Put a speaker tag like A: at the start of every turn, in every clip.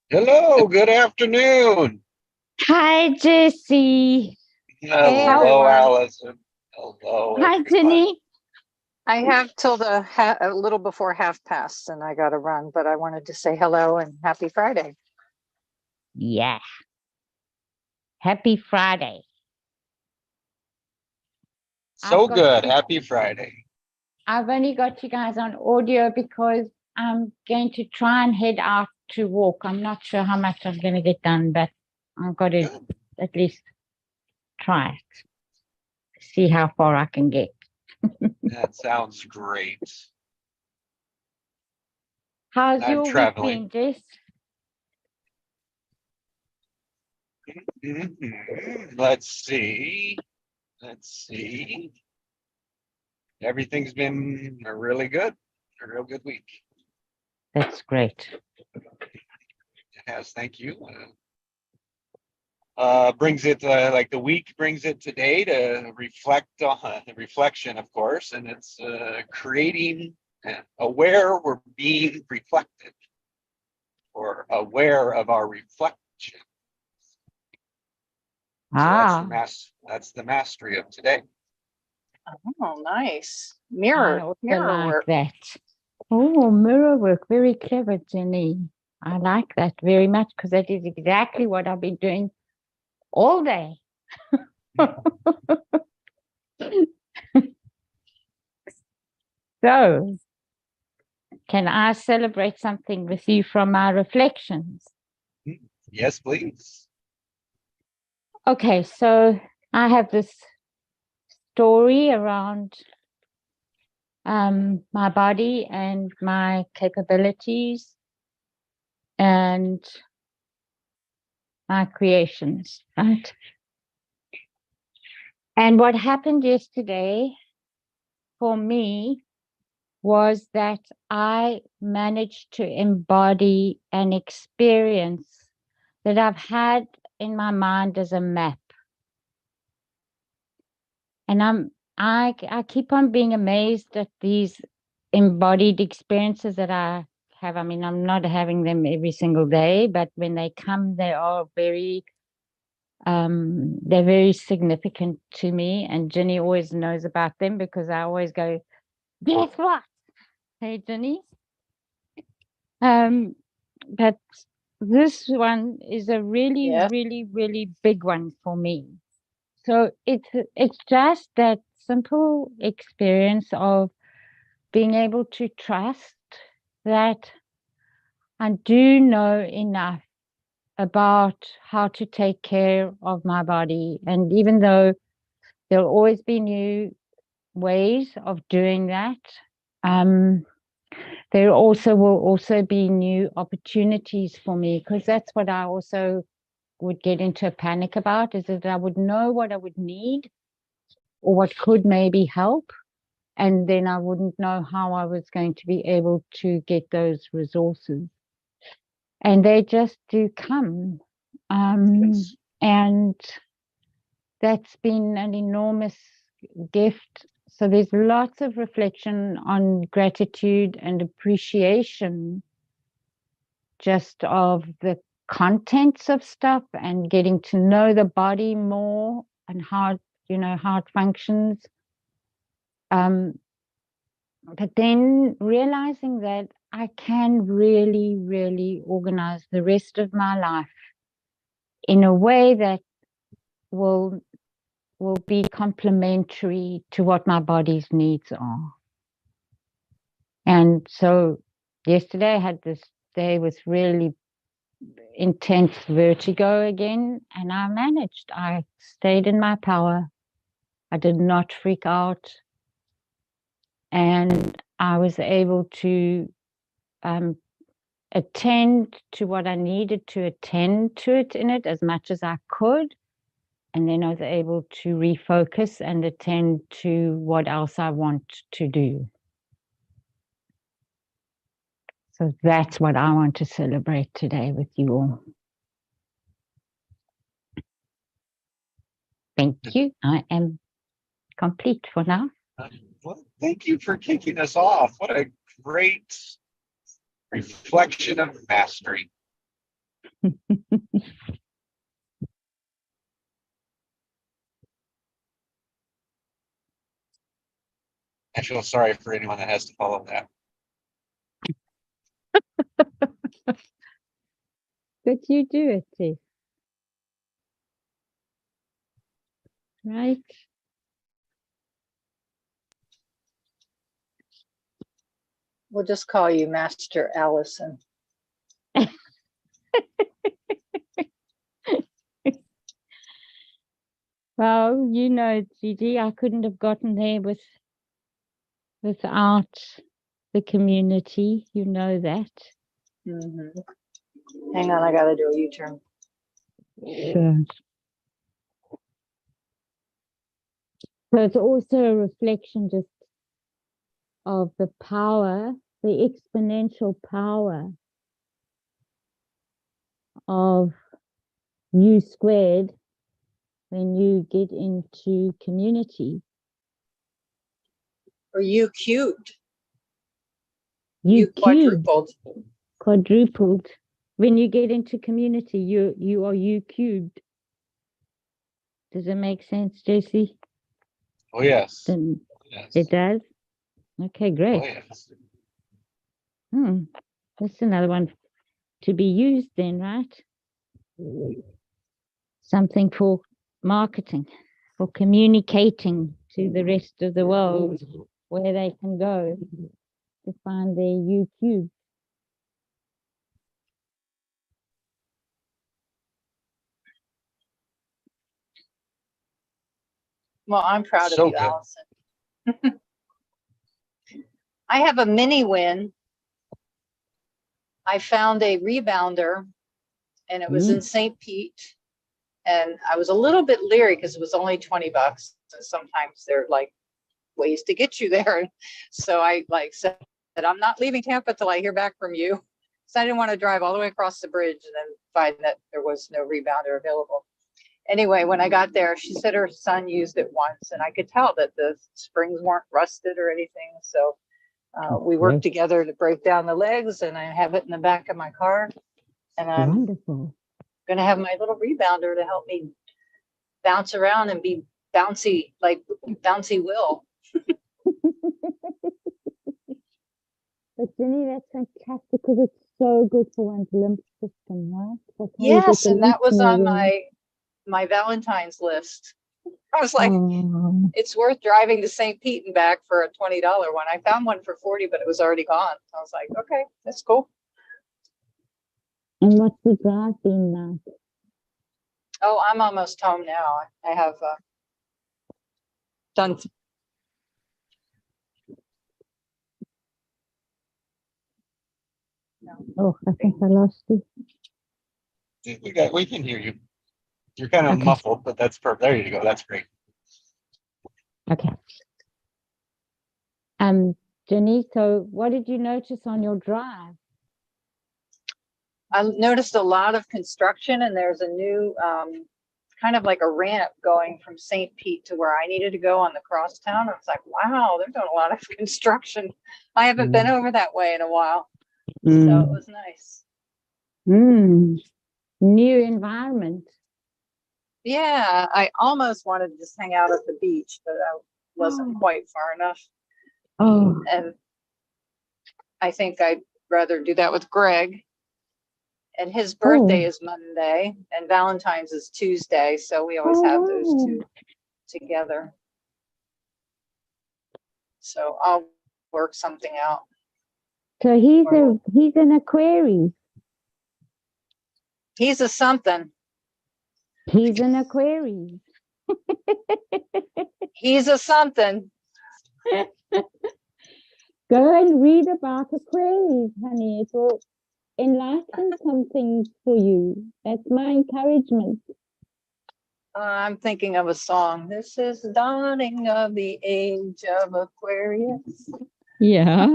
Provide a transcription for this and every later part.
A: Hello, good afternoon.
B: Hi, Jesse.
C: Hey
B: How?
A: Hello,
C: everyone.
A: Allison. Hello,
B: Hi,
A: everybody.
B: Jenny.
C: I have till a little before half past and I got to run, but I wanted to say hello and happy Friday.
B: Yeah. Happy Friday. I've
A: So
B: got
A: good.
B: you.
A: Happy Friday.
B: I've only got you guys on audio because I'm going to try and head out to walk. I'm not sure how much I'm going to get done, but I've got to
A: Good.
B: at least try it. See how far I can get.
A: That sounds great.
B: How's
A: I'm
B: your week
A: traveling.
B: been, Jess?
A: Let's see. Let's see. Everything's been really good. A real good week.
B: That's great.
A: It has. Thank you. Brings it like the week brings it today to reflect on the reflection, of course, and it's creating aware we're being reflected or aware of our reflection. So
B: Ah,
A: that's the mastery of today.
C: Oh, nice.
B: I
C: Mirror,
B: also
C: mirror
B: like
C: work.
B: that. Oh, mirror work. Very clever, Jenny. I like that very much because that is exactly what I've been doing all day. So, can I celebrate something with you from my reflections?
A: Yes, please.
B: Okay, so I have this story around my body and my capabilities and my creations, right? And what happened yesterday for me was that I managed to embody an experience that I've had in my mind as a map. And I keep on being amazed at these embodied experiences that I have. I mean, I'm not having them every single day, but when they come, they are they're very significant to me. And Jenny always knows about them because I always go, guess what? Hey, Jenny. Um, but this one is a really,
C: Yeah.
B: really, really big one for me. So it's just that simple experience of being able to trust that I do know enough about how to take care of my body. And even though there'll always be new ways of doing that, um, there also will also be new opportunities for me because that's what I also would get into a panic about is that I would know what I would need or what could maybe help. And then I wouldn't know how I was going to be able to get those resources. And they just do come.
A: Yes.
B: And that's been an enormous gift. So there's lots of reflection on gratitude and appreciation just of the contents of stuff and getting to know the body more and how it functions. Um, but then realizing that I can really, really organize the rest of my life in a way that will will be complementary to what my body's needs are. And so yesterday I had this day with really intense vertigo again, and I managed. I stayed in my power. I did not freak out, and I was able to um, attend to what I needed to attend to it in it as much as I could. And then I was able to refocus and attend to what else I want to do. So that's what I want to celebrate today with you all. Thank you. I am complete for now.
A: Well, thank you for kicking us off. What a great reflection of mastery. I feel sorry for anyone that has to follow that.
B: But you do it, Tiff. Right?
C: We'll just call you Master Allison.
B: Well, you know, Gigi, I couldn't have gotten there without the community. You know that.
C: Mhm. Hang on, I gotta do a U-turn.
B: Sure. So it's also a reflection just of the power, the exponential power of U squared when you get into community.
C: Or U cubed.
B: U
C: U
B: cubed,
C: quadrupled.
B: quadrupled. When you get into community, you are U cubed. Does it make sense, Jesse?
A: Oh, yes.
B: Then
A: Yes.
B: it does. Okay, great.
A: Oh, yes.
B: That's another one to be used then, right? Something for marketing, for communicating to the rest of the world where they can go to find their U cube.
C: Well, I'm proud
A: So
C: of you,
A: good.
C: Allison. I have a mini win. I found a rebounder and it was in St. Pete. And I was a little bit leery because it was only $20. Sometimes they're like ways to get you there. So I said, I'm not leaving Tampa till I hear back from you. So I didn't want to drive all the way across the bridge and then find that there was no rebounder available. Anyway, when I got there, she said her son used it once and I could tell that the springs weren't rusted or anything. So we worked together to break down the legs and I have it in the back of my car. And I'm
B: Wonderful.
C: going to have my little rebounder to help me bounce around and be bouncy, like bouncy Will.
B: But Jenny, that's fantastic because it's so good for one's lymph system, right? That's how you get
C: Yes,
B: the
C: and that
B: lymph
C: was on
B: moving.
C: my Valentine's list. I was like,
B: Oh,
C: it's worth driving to St. Pete and back for a $20 one. I found one for 40, but it was already gone. I was like, okay, that's cool.
B: and what's the drive been like?
C: Oh, I'm almost home now. I have done.
B: Oh, I think I lost you.
A: We can hear you. You're kind of
B: Okay.
A: muffled, but that's perfect. There you go. That's great.
B: Okay. Jenny, so what did you notice on your drive?
C: I noticed a lot of construction and there's a new kind of like a ramp going from St. Pete to where I needed to go on the crosstown. I was like, wow, they're doing a lot of construction. I haven't been over that way in a while. So it was nice.
B: New environment.
C: Yeah, I almost wanted to just hang out at the beach, but I wasn't quite far enough.
B: Oh,
C: And I think I'd rather do that with Greg. And his birthday is Monday and Valentine's is Tuesday. So we always have those two together. So I'll work something out.
B: so he's an Aquarius.
C: He's a something.
B: He's an Aquarius.
C: He's a something.
B: Go and read about Aquarius, honey. It will enlighten some things for you. That's my encouragement.
C: I'm thinking of a song. This is the dawning of the age of Aquarius.
B: Yeah.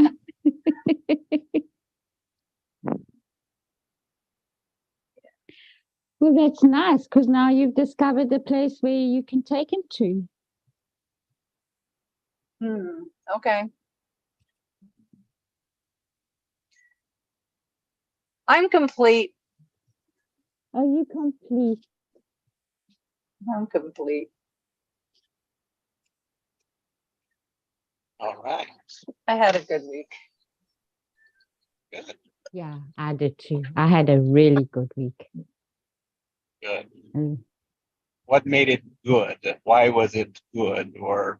B: Well, that's nice because now you've discovered the place where you can take him to.
C: Okay. I'm complete.
B: Are you complete?
C: I'm complete.
A: All right.
C: I had a good week.
A: Good.
B: Yeah, I did too. I had a really good week.
A: Good.
B: Mm.
A: What made it good? Why was it good? Or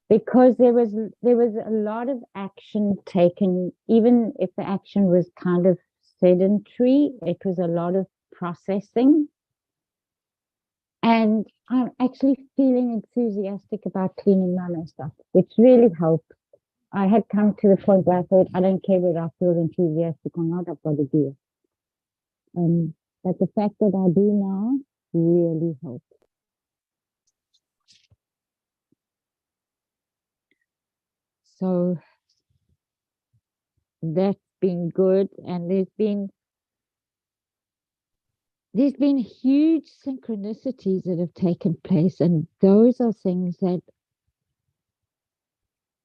B: Because there was a lot of action taken, even if the action was kind of sedentary, it was a lot of processing. And I'm actually feeling enthusiastic about cleaning my mess up, which really helped. I had come to the point where I thought, I don't care whether I feel enthusiastic or not, I've got to do it. But the fact that I do now really helps. So that's been good. And there's been huge synchronicities that have taken place. And those are things that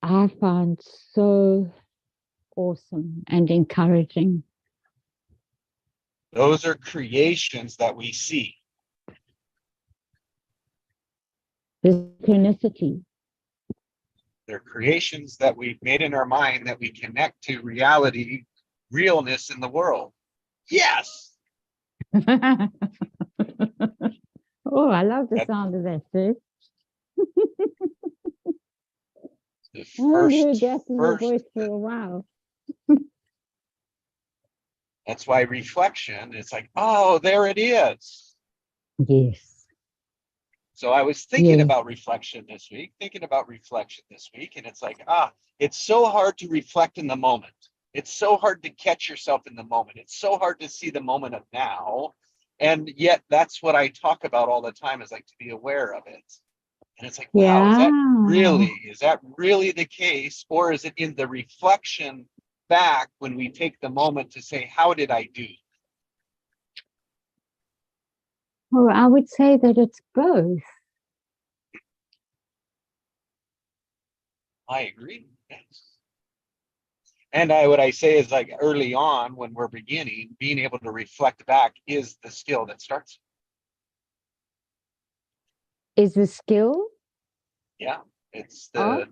B: I find so awesome and encouraging.
A: those are creations that we see.
B: The synchronicity.
A: They're creations that we've made in our mind that we connect to reality, realness in the world. Yes.
B: Oh, I love the
A: That-
B: sound of that, too.
A: The
B: I haven't heard
A: first,
B: that in your
A: first,
B: voice for a while.
A: that's why reflection is like, oh, there it is.
B: Yes.
A: So I was thinking
B: Yes.
A: about reflection this week, and it's like, it's so hard to reflect in the moment. It's so hard to catch yourself in the moment. It's so hard to see the moment of now. And yet that's what I talk about all the time, is like to be aware of it. And it's like, wow, is that really the case? Or is it in the reflection back when we take the moment to say, how did I do?
B: Oh, I would say that it's both.
A: I agree. Yes. And what I say is, like, early on when we're beginning, being able to reflect back is the skill that starts.
B: Is the skill?
A: Yeah, it's
B: Oh.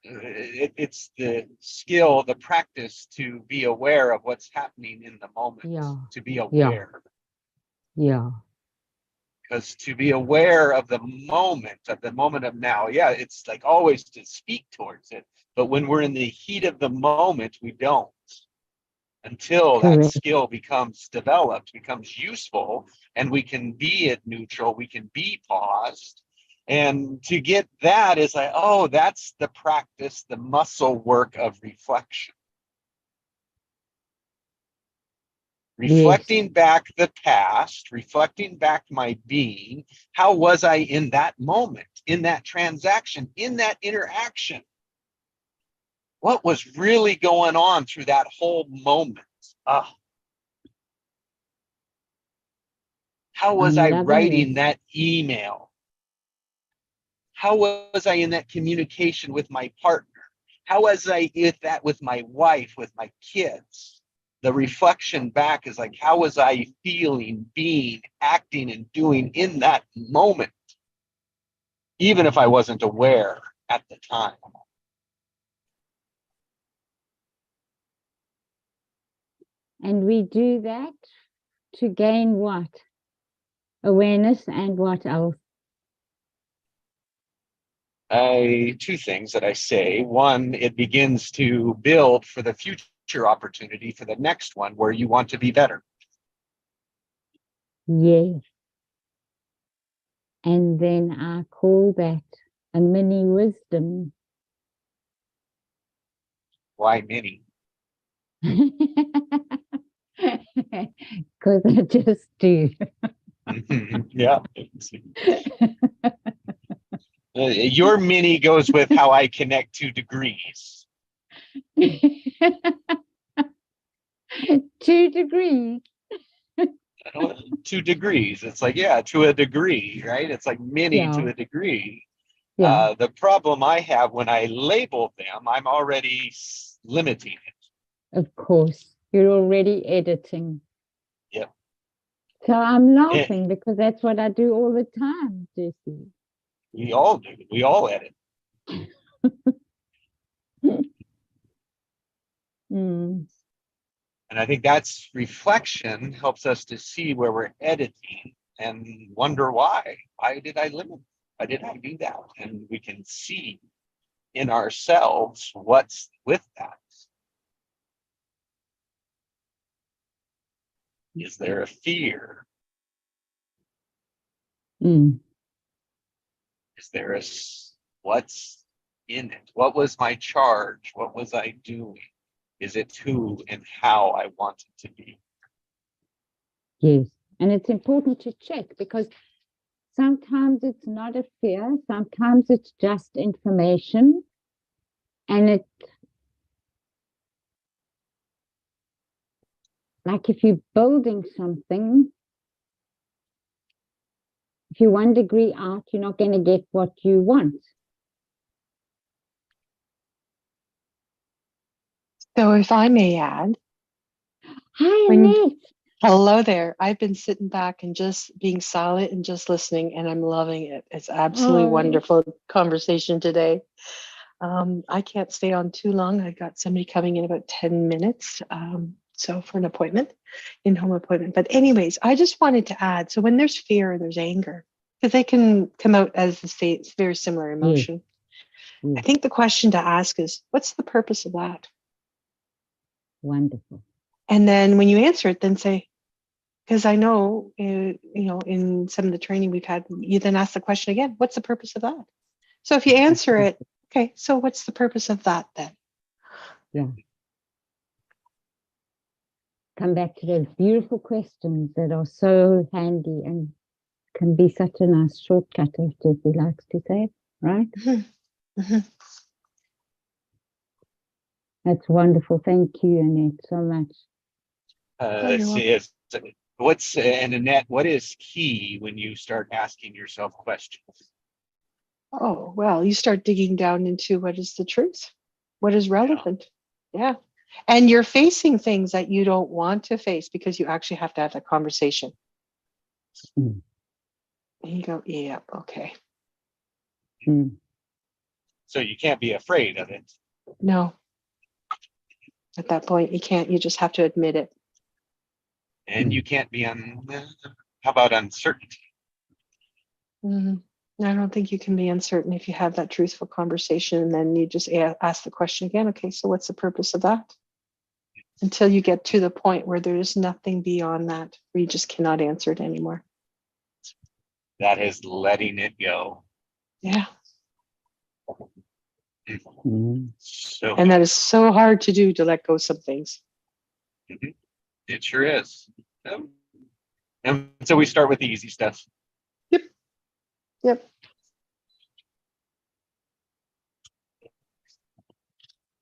A: it's the skill, the practice to be aware of what's happening in the moment.
B: Yeah.
A: To be aware.
B: Yeah.
A: Because to be aware of the moment of now, yeah, it's like always to speak towards it. But when we're in the heat of the moment, we don't. Until that
B: Correct.
A: skill becomes developed, becomes useful, and we can be at neutral, we can be paused. And to get that is like, oh, that's the practice, the muscle work of reflection. Reflecting back the past, reflecting back my being. How was I in that moment, in that transaction, in that interaction? What was really going on through that whole moment? How was I writing that email? How was I in that communication with my partner? How was I with my wife, with my kids? The reflection back is like, how was I feeling, being, acting, and doing in that moment, even if I wasn't aware at the time?
B: And we do that to gain what? Awareness, and what else?
A: Two things that I say. One, it begins to build for the future opportunity for the next one where you want to be better.
B: Yes. And then I call that a mini wisdom.
A: Why mini?
B: Because I just do.
A: Yeah. Your mini goes with how I connect to degrees.
B: 2 degrees.
A: 2 degrees. It's like, yeah, to a degree, right? It's like mini to a degree.
B: Yeah.
A: The problem I have when I label them, I'm already limiting it.
B: Of course. You're already editing. So I'm
A: Yeah.
B: laughing because that's what I do all the time, Jesse.
A: We all do. We all edit.
B: Mm,
A: And I think that's reflection helps us to see where we're editing and wonder why. Why did I limit? Why did I do that? And we can see in ourselves what's with that. Is there a fear?
B: mm,
A: Is there what's in it? What was my charge? What was I doing? Is it who and how I want it to be?
B: yes. And it's important to check because sometimes it's not a fear, sometimes it's just information. And it, like if you're building something, if you're 1 degree out, you're not going to get what you want.
D: So if I may add,
B: Hi,
D: when
B: Annette.
D: hello there, I've been sitting back and just being silent and just listening, and I'm loving it. It's absolutely
B: Oh,
D: wonderful conversation today. I can't stay on too long. I got somebody coming in about 10 minutes. So for an appointment, in-home appointment. But anyways, I just wanted to add, so when there's fear, there's anger, because they can come out as the same, very similar emotion. I
B: yes,
D: think the question to ask is, what's the purpose of that?
B: wonderful.
D: And then when you answer it, then say, because I know, in some of the training we've had, you then ask the question again, what's the purpose of that? So if you answer it, okay, so what's the purpose of that then?
B: Yeah. Come back to those beautiful questions that are so handy and can be such a nice shortcut, as Jesse likes to say, right?
D: Mhm.
B: That's wonderful. Thank you, Annette, so much.
D: Oh, you're
A: Let's see. And Annette, what is key when you start asking yourself questions?
D: Oh, well, you start digging down into what is the truth, what is relevant. Yeah. And you're facing things that you don't want to face because you actually have to have that conversation.
B: Mm.
D: And you go, yeah, okay.
B: Mm.
A: So you can't be afraid of it.
D: No. At that point, you can't, you just have to admit it.
A: And you can't be how about uncertainty?
D: Mhm. I don't think you can be uncertain if you have that truthful conversation and then you just ask the question again. Okay, so what's the purpose of that? Until you get to the point where there is nothing beyond that, where you just cannot answer it anymore.
A: That is letting it go.
D: Yeah.
B: Mm.
A: So
D: And that is so hard to do, to let go some things.
A: it sure is. And so we start with the easy stuff.
D: Yep.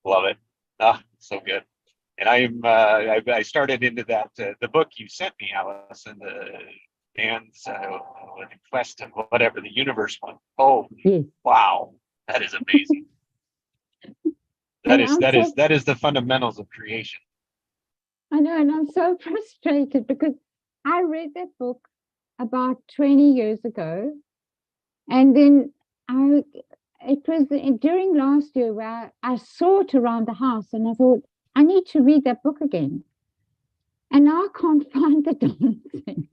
A: Love it. Ah, so good. And I started into that the book you sent me, Alice, and the man's quest of whatever the universe one. Oh,
B: Yes.
A: wow, that is amazing.
B: And I'm so,
A: that is the fundamentals of creation.
B: I know, and I'm so frustrated because I read that book about 20 years ago. And then it was during last year where I saw it around the house and I thought, I need to read that book again. And now I can't find the darn thing.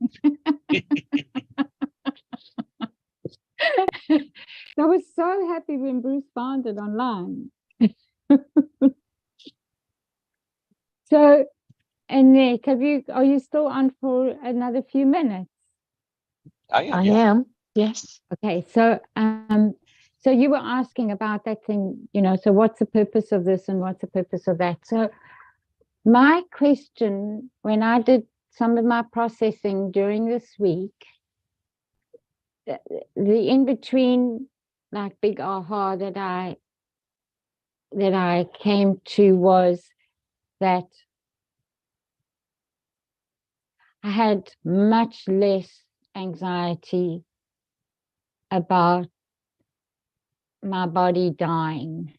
B: I was so happy when Bruce found it online. So, Annette, are you still on for another few minutes?
A: I am.
D: I
A: Yeah.
D: am. Yes.
B: Okay, so you were asking about that thing, so what's the purpose of this and what's the purpose of that? So my question, when I did some of my processing during this week, the in-between, like big aha that I came to was that I had much less anxiety about my body dying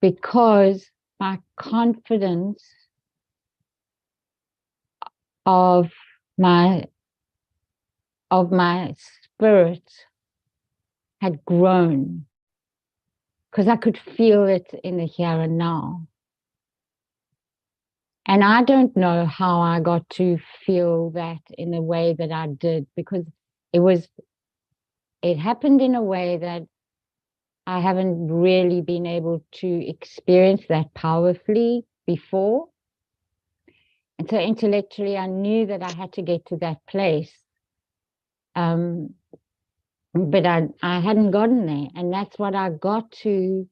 B: because my confidence of my of my spirit had grown, because I could feel it in the here and now. And I don't know how I got to feel that in the way that I did, because it happened in a way that I haven't really been able to experience that powerfully before. And so intellectually, I knew that I had to get to that place. But I hadn't gotten there. And that's what I got to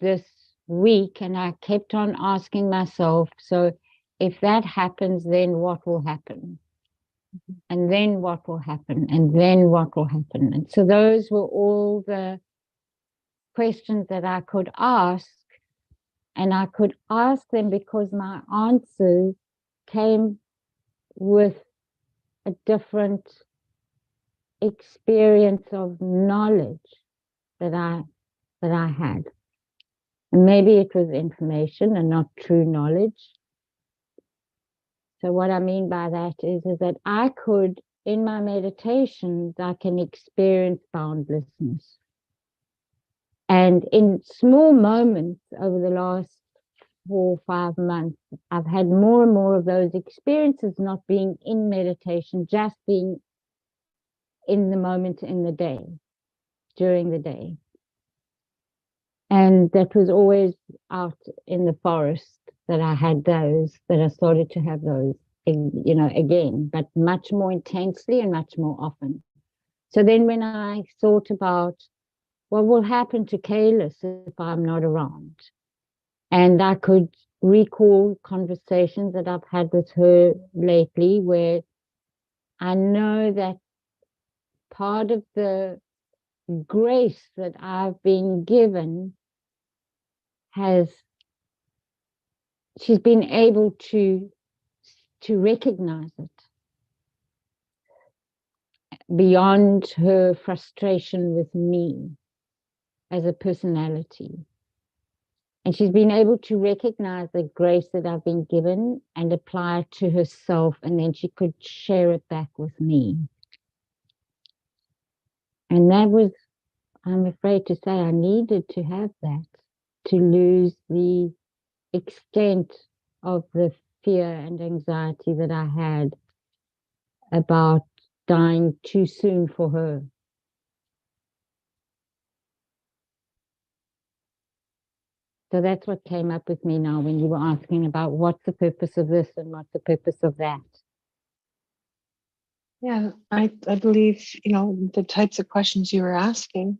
B: this week. And I kept on asking myself, so if that happens, then what will happen? And then what will happen? And then what will happen? And so those were all the questions that I could ask. And I could ask them because my answers came with a different experience of knowledge that I had. And maybe it was information and not true knowledge. So what I mean by that is that I could, in my meditations, I can experience boundlessness. And in small moments over the last 4 or 5 months, I've had more and more of those experiences, not being in meditation, just being in the moment in the day, during the day. And that was always out in the forest that I had those, that I started to have those, you know, again, but much more intensely and much more often. So then when I thought about what will happen to Kalis if I'm not around, and I could recall conversations that I've had with her lately where I know that part of the grace that I've been given she's been able to recognize it beyond her frustration with me as a personality. And she's been able to recognize the grace that I've been given and apply it to herself, and then she could share it back with me. And that was, I'm afraid to say, I needed to have that, to lose the extent of the fear and anxiety that I had about dying too soon for her. So that's what came up with me now when you were asking about what's the purpose of this and what's the purpose of that.
D: Yeah, I believe, you know, the types of questions you were asking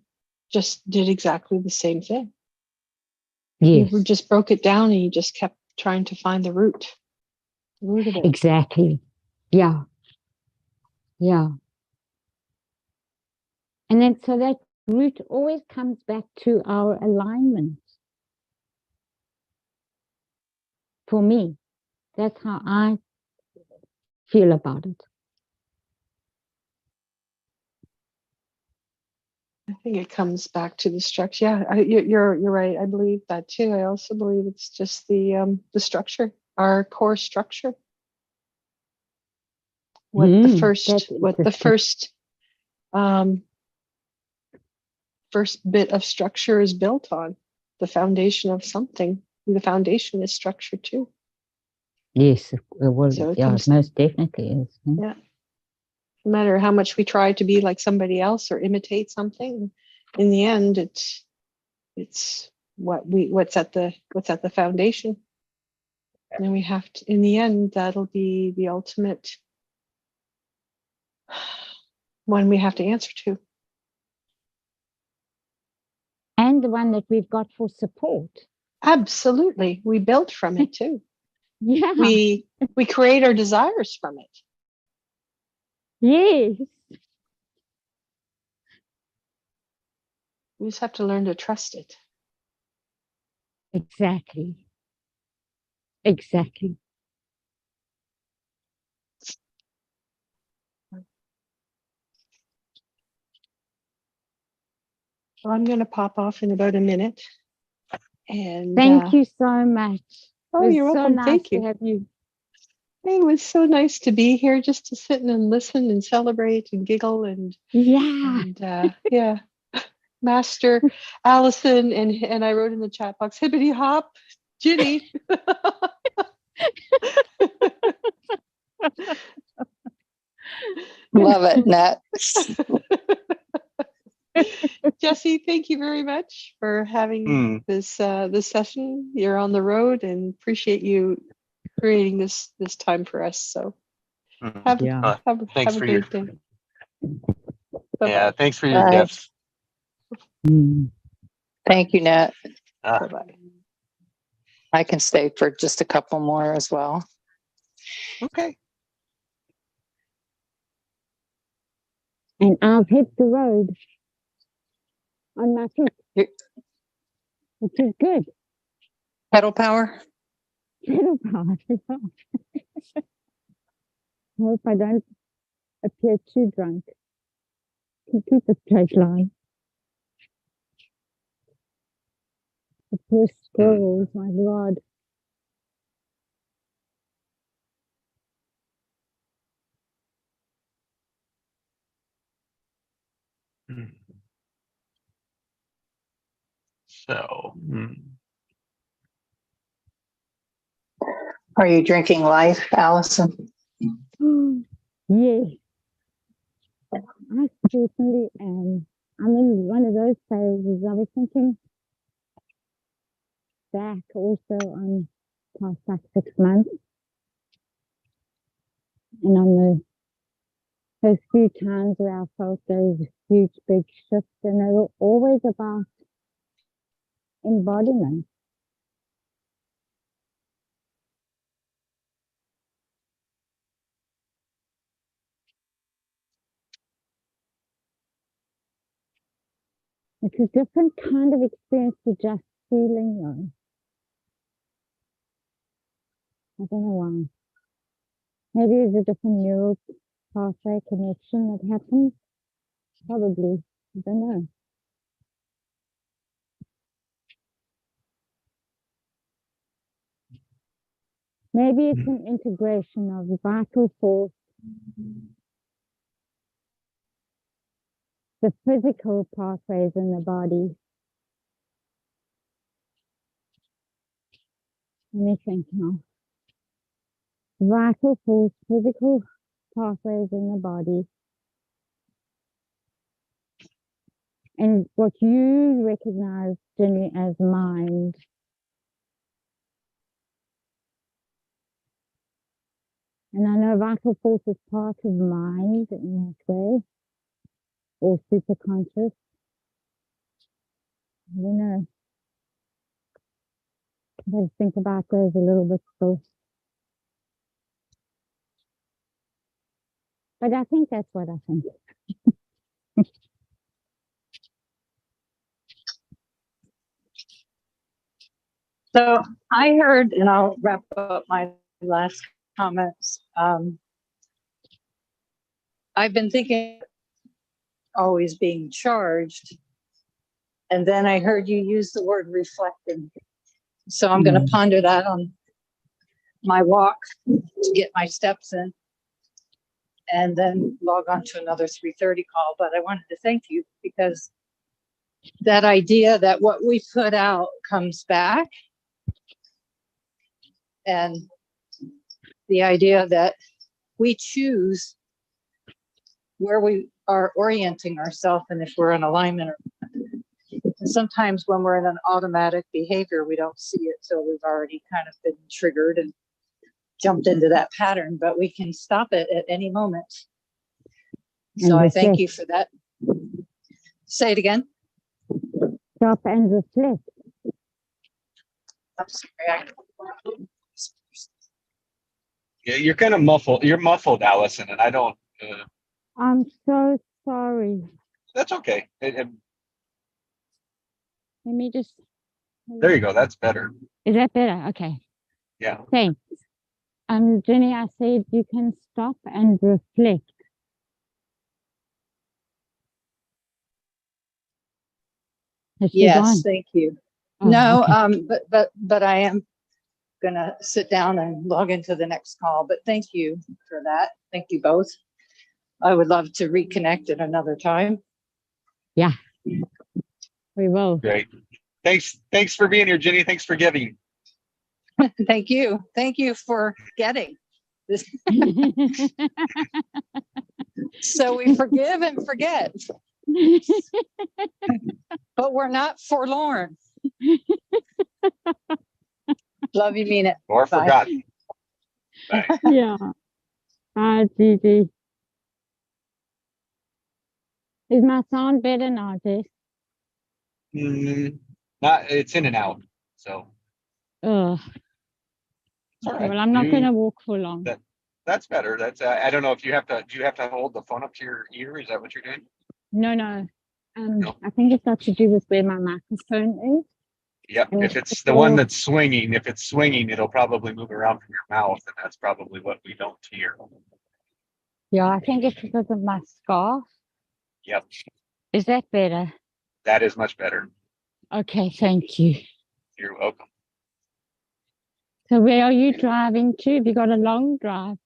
D: just did exactly the same thing.
B: Yes.
D: You just broke it down and you just kept trying to find the root of it.
B: Exactly. Yeah. Yeah. And then so that root always comes back to our alignment. For me, that's how I feel about it.
D: I think it comes back to the structure. Yeah, you're right. I believe that too. I also believe it's just the structure, our core structure. What the first bit of structure is built on, the foundation of something. The foundation is structure too.
B: Yes, well,
D: So it
B: yeah,
D: comes,
B: it most definitely is.
D: yeah. No matter how much we try to be like somebody else or imitate something, in the end, it's what's at the foundation. And we have to, in the end, that'll be the ultimate one we have to answer to.
B: And the one that we've got for support.
D: Absolutely. We built from it too.
B: Yeah.
D: We create our desires from it.
B: Yes.
D: We just have to learn to trust it.
B: Exactly. Exactly.
D: Well, I'm going to pop off in about a minute. And
B: thank you so much.
D: Oh,
B: It was
D: you're
B: so
D: welcome.
B: nice
D: Thank
B: to
D: you.
B: have you.
D: It was so nice to be here, just to sit and listen and celebrate and giggle
B: Yeah.
D: yeah. Master Allison and I wrote in the chat box, hippity hop, Ginny.
C: Love it, Nat.
D: Jesse, thank you very much for having this session. You're on the road, and appreciate you creating this time for us. So have
B: Yeah.
A: Thanks
D: a
A: for your
D: great day.
A: yeah. Thanks for your
C: Bye.
A: gifts.
B: Mm.
C: Thank you, Nat.
D: Bye-bye.
C: I can stay for just a couple more as well.
A: Okay.
B: And I've hit the road on my feet,
C: You-
B: which is good.
C: Pedal power.
B: Pedal power. I hope I don't appear too drunk. Can keep a straight line. The poor squirrels, my God.
A: So.
C: Are you drinking life, Allison?
B: Yes, I certainly am. I'm in one of those phases. I was thinking back also on past like 6 months and on the first few times where I felt those huge big shifts, and they were always about embodiment. It's a different kind of experience to just feeling though. I don't know why. Maybe it's a different neural pathway connection that happens. Probably. I don't know. Maybe it's an integration of vital force, the physical pathways in the body. Let me think now. Vital force, physical pathways in the body. And what you recognize, Jenny, as mind. And I know vital force is part of mind in that way, or superconscious. I don't know. Let's think about those a little bit still. But I think that's what I think.
C: So I heard, and I'll wrap up my last comments. I've been thinking always being charged. And then I heard you use the word reflecting. So I'm going to ponder that on my walk to get my steps in, and then log on to another 3:30 call. But I wanted to thank you, because that idea that what we put out comes back, and the idea that we choose where we are orienting ourselves and if we're in alignment. And sometimes when we're in an automatic behavior, we don't see it till we've already kind of been triggered and jumped into that pattern, but we can stop it at any moment. So I thank you for that. Say it again.
B: Stop and reflect.
C: I'm sorry.
A: Yeah, you're kind of muffled. You're muffled, Allison, and I don't.
B: I'm so sorry.
A: That's okay.
B: Let me just.
A: There you go. That's better.
B: Is that better? Okay.
A: Yeah.
B: Thanks. Jenny, I said you can stop and reflect.
C: Yes, thank you.
B: Oh,
C: No,
B: okay.
C: but I am gonna sit down and log into the next call, but thank you for that. Thank you both. I would love to reconnect at another time.
B: We will.
A: Great. Thanks for being here, Jenny. Thanks for giving.
C: Thank you. Thank you for getting this. So we forgive and forget, but we're not forlorn. Love you, mean it.
A: Or
C: Bye.
A: forgotten. Bye.
B: Yeah. Bye, Gigi. Is my sound better now, Jess?
A: Not, it's in and out. So
B: Oh,
A: it's all
B: okay,
A: right.
B: well, I'm not
A: You-
B: going to walk for long.
A: That's better. That's I don't know if you have to. Do you have to hold the phone up to your ear? Is that what you're doing?
B: No, no.
A: No.
B: I think it's got to do with where my microphone is.
A: Yep.
B: And
A: If
B: it's
A: it's the one
B: all-
A: that's swinging, if it's swinging, it'll probably move around from your mouth, and that's probably what we don't hear.
B: Yeah, I think it's because of my scarf.
A: Yep.
B: Is that better?
A: That is much better.
B: Okay, thank you.
A: You're welcome.
B: So where are you driving to? Have you got a long drive?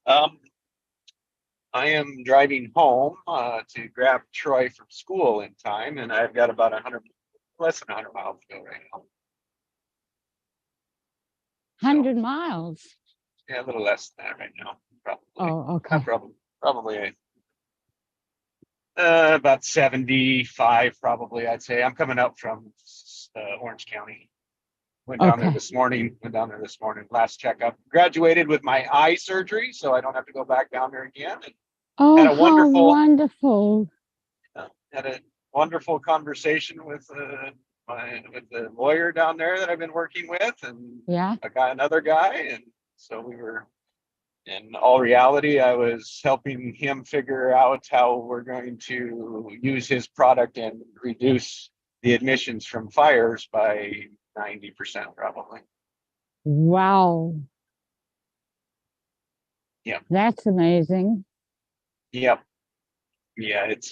A: I am driving home to grab Troy from school in time, and I've got about 100, less than 100 miles to go right now.
B: 100 miles.
A: Yeah, a little less than that right now, probably.
B: Oh, okay.
A: Probably about 75, probably. I'd say I'm coming up from Orange County. Went down there
B: Okay.
A: this morning. Last checkup. Graduated with my eye surgery, so I don't have to go back down there again. And
B: Oh,
A: Had a
B: how
A: wonderful-
B: wonderful.
A: had a wonderful conversation with the lawyer down there that I've been working with, and
B: Yeah.
A: another guy, and so we were. In all reality, I was helping him figure out how we're going to use his product and reduce the emissions from fires by 90%, probably.
B: Wow.
A: Yeah.
B: That's amazing.
A: Yep. Yeah, it's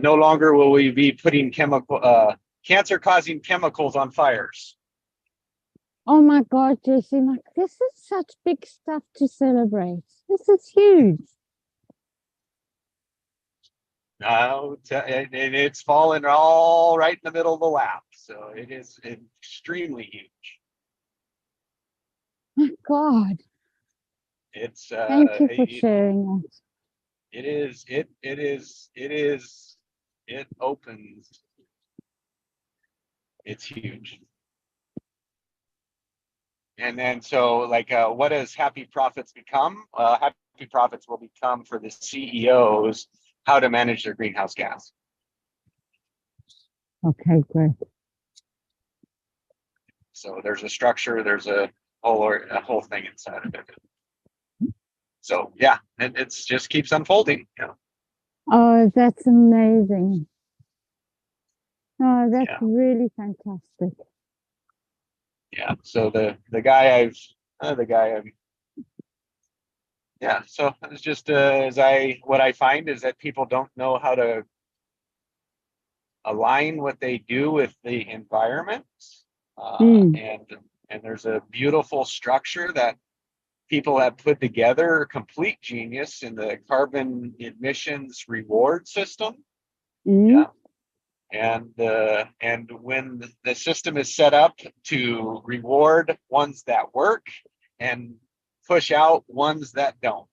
A: no longer will we be putting cancer-causing chemicals on fires.
B: Oh my God, Jesse, this is such big stuff to celebrate. This is huge.
A: No, and it's fallen all right in the middle of the lap, so it is extremely huge.
B: My God.
A: It's
B: Thank you for sharing that.
A: it opens. It's huge. And then so like what does Happy Profits become? Happy Profits will become for the CEOs how to manage their greenhouse gas.
B: Okay, great.
A: So there's a structure, there's a whole thing inside of it. So yeah, it's just keeps unfolding. You know?
B: Oh, that's amazing. Oh, that's
A: Yeah.
B: really fantastic.
A: Yeah. So the guy yeah. So it's just what I find is that people don't know how to align what they do with the environment, and there's a beautiful structure that people have put together, complete genius in the carbon emissions reward system.
B: Mm.
A: Yeah. And when the system is set up to reward ones that work and push out ones that don't.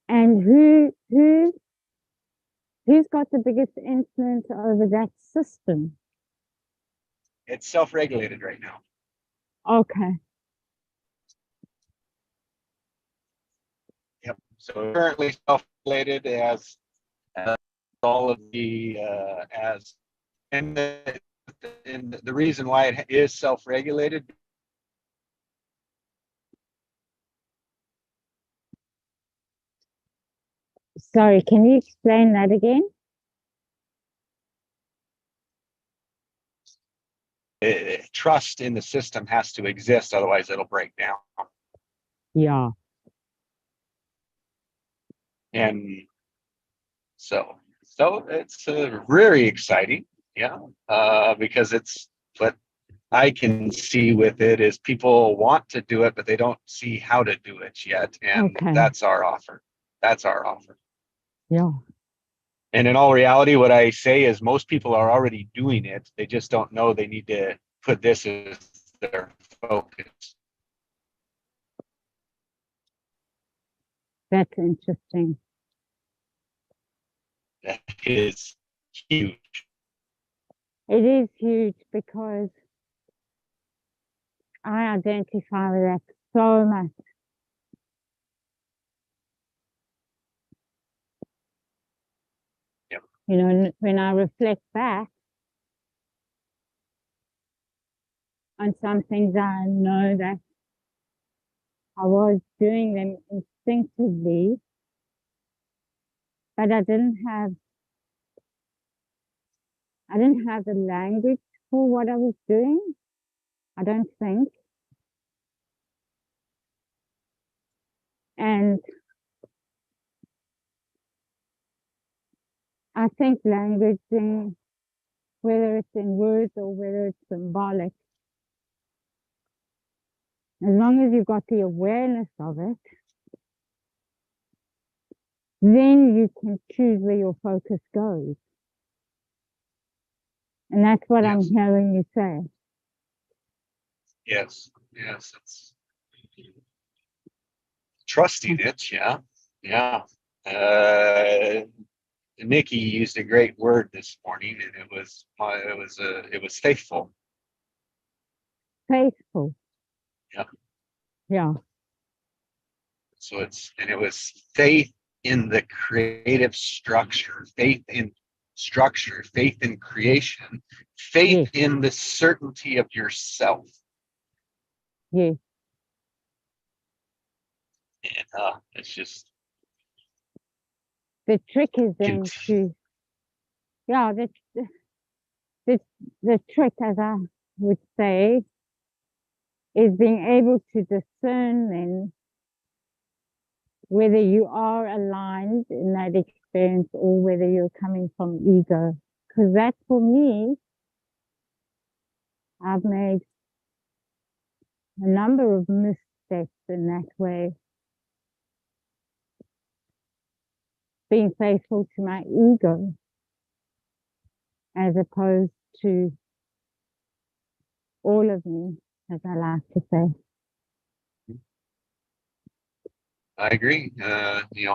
B: And who's got the biggest influence over that system?
A: It's self-regulated right now.
B: Okay.
A: Yep. So currently self-regulated as all of the and the reason why it is self-regulated.
B: Sorry, can you explain that again?
A: Trust in the system has to exist, otherwise it'll break down.
B: Yeah.
A: And so it's very exciting. Yeah, because it's what I can see with it is people want to do it, but they don't see how to do it yet. And
B: Okay.
A: that's our offer. That's our offer.
B: Yeah.
A: And in all reality, what I say is most people are already doing it. They just don't know they need to put this as their focus.
B: That's interesting.
A: That is huge.
B: It is huge because I identify with that so much.
A: Yep.
B: You know, when I reflect back on some things, I know that I was doing them instinctively, but I didn't have the language for what I was doing. I don't think. And I think language, whether it's in words or whether it's symbolic, as long as you've got the awareness of it, then you can choose where your focus goes. And that's what I'm
A: Yes.
B: hearing you say.
A: Yes. Yes. It's trusting it. Yeah. Yeah. Nikki used a great word this morning, and it was faithful.
B: Faithful.
A: Yeah.
B: Yeah.
A: So it was faith in the creative structure, faith in structure, faith in creation, faith
B: Yes.
A: in the certainty of yourself.
B: Yes.
A: And it's just
B: The trick is then to, yeah, the trick, as I would say, is being able to discern then whether you are aligned in that experience or whether you're coming from ego. Because that, for me, I've made a number of missteps in that way. Being faithful to my ego as opposed to all of me, as I like to say.
A: I agree.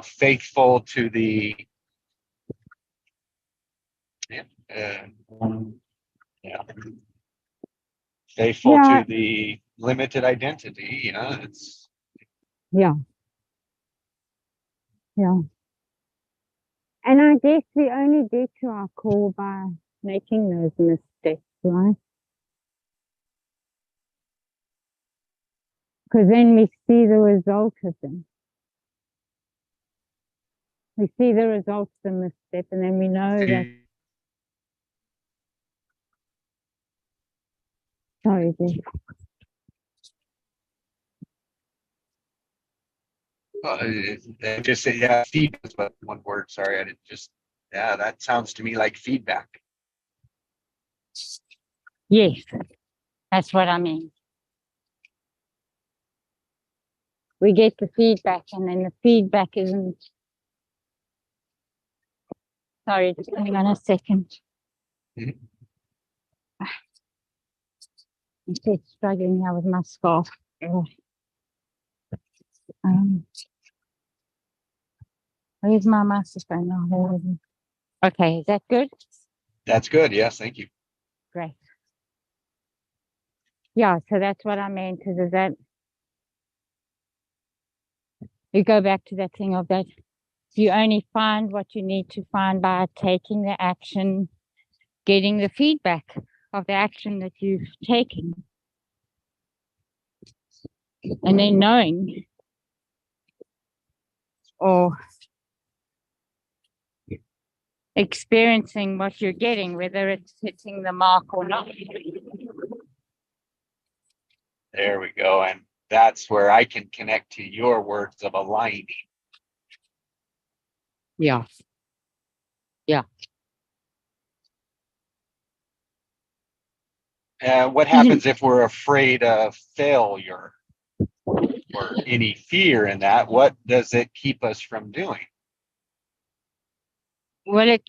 A: Faithful to the faithful
B: Yeah,
A: to the limited identity. It's
B: yeah, yeah. And I guess we only get to our core by making those mistakes, right? Because then we see the result of them. We see the results of the misstep, and then we know that. Sorry, Jeff.
A: just say, yeah, feedback is but one word. Sorry, I didn't just, yeah, that sounds to me like feedback.
B: Yes, that's what I mean. We get the feedback, and then the feedback isn't. Sorry, just hang on a second.
A: Mhm.
B: I'm still struggling now with my scarf. Where's my microphone now? Okay, is that good?
A: That's good. Yes, thank you.
B: Great. Yeah, so that's what I meant, is that you go back to that thing of that you only find what you need to find by taking the action, getting the feedback of the action that you've taken, and then knowing or experiencing what you're getting, whether it's hitting the mark or not.
A: There we go. And that's where I can connect to your words of aligning.
B: Yeah. Yeah.
A: What happens if we're afraid of failure or any fear in that? What does it keep us from doing?
B: Well, it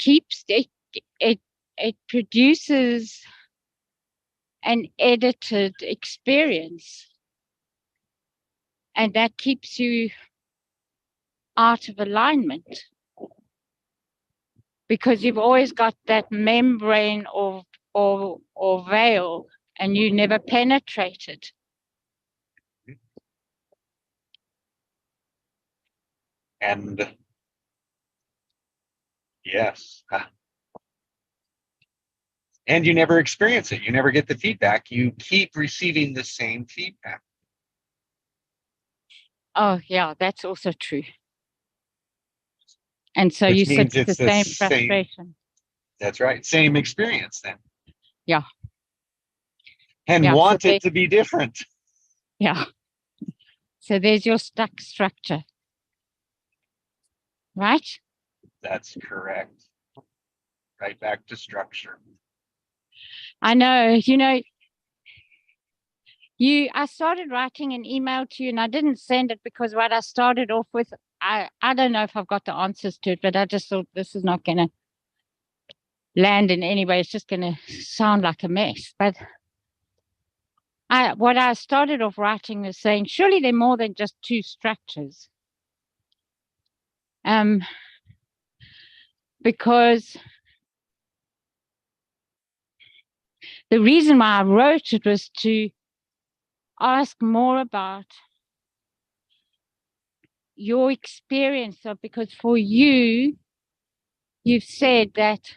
B: produces an edited experience, and that keeps you out of alignment because you've always got that membrane or veil, and you never penetrate it.
A: And yes. And you never experience it. You never get the feedback. You keep receiving the same feedback.
B: Oh, yeah, that's also true. And so
A: Which
B: you sit
A: means
B: with the
A: it's the
B: same
A: same-
B: frustration.
A: That's right. Same experience then.
B: Yeah.
A: And
B: Yeah, so
A: want
B: they-
A: it to be different.
B: Yeah. So there's your stuck structure. Right?
A: That's correct. Right back to structure.
B: I know, I started writing an email to you and I didn't send it because what I started off with, I don't know if I've got the answers to it, but I just thought this is not going to land in any way. It's just going to sound like a mess. But what I started off writing was saying, surely they're more than just two structures. Because the reason why I wrote it was to ask more about your experience of, because for you've said that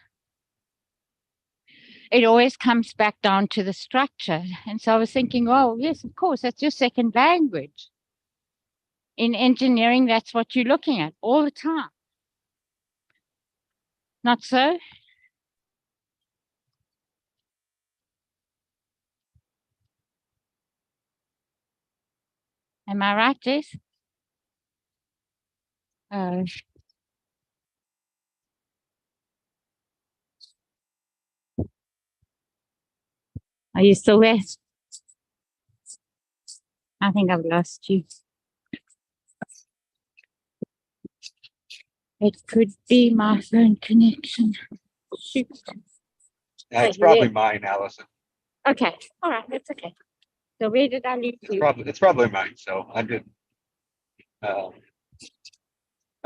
B: it always comes back down to the structure. And so I was thinking, oh, yes, of course, that's your second language. In engineering, that's what you're looking at all the time. Not so? Am I right, Jess? Are you still there? I think I've lost you. It could be my phone connection. Shoot.
A: It's
B: yeah.
A: probably mine, Allison.
B: Okay. All right. That's okay. So where did I leave you?
A: It's probably mine. So I'm good.